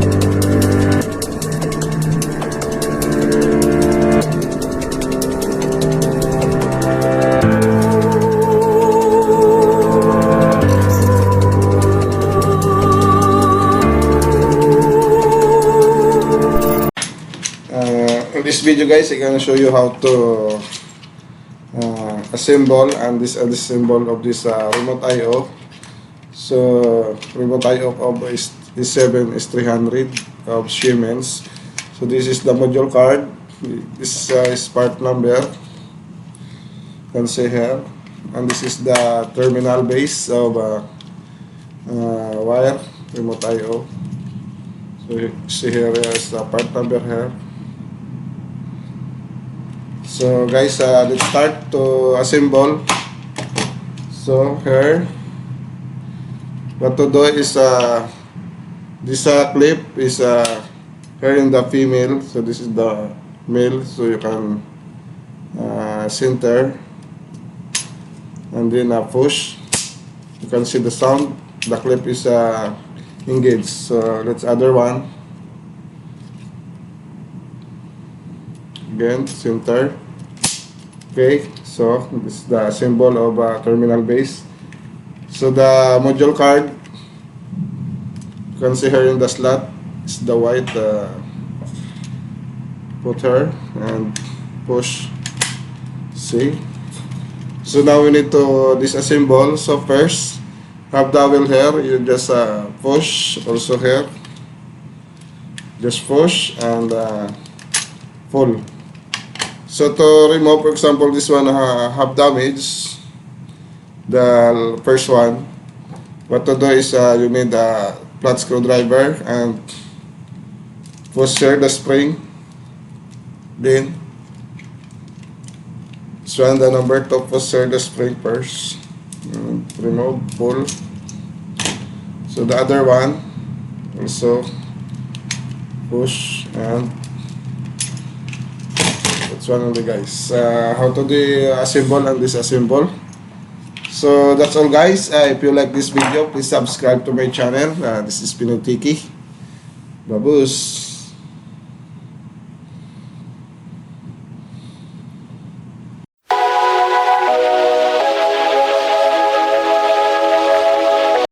In this video guys, I'm gonna show you how to assemble and disassemble of this remote I/O. So remote I/O of S7-300 of Siemens. So this is the module card. This is part number. You can see here, and this is the terminal base of wire remote I/O. So you see here is the part number here. So guys, let's start to assemble. So here, what to do is this clip is here in the female. So this is the male. So you can center and then push. You can see the sound. The clip is engaged. So let's other one. Again, center. Okay, so this is the symbol of terminal base. So the module card, you can see here in the slot, is the white. Put her and push. See. So now we need to disassemble. So first, have the wheel here. You just push. Also here, just push and pull. So to remove, for example, this one have damage, the first one, what to do is you need a flat screwdriver and push here the spring. Then so the number 2, push here the spring first. And remove, pull. So the other one also push and that's one only guys. How to assemble and disassemble. So that's all guys. If you like this video, please subscribe to my channel. This is Pinoy Tiki. Babus.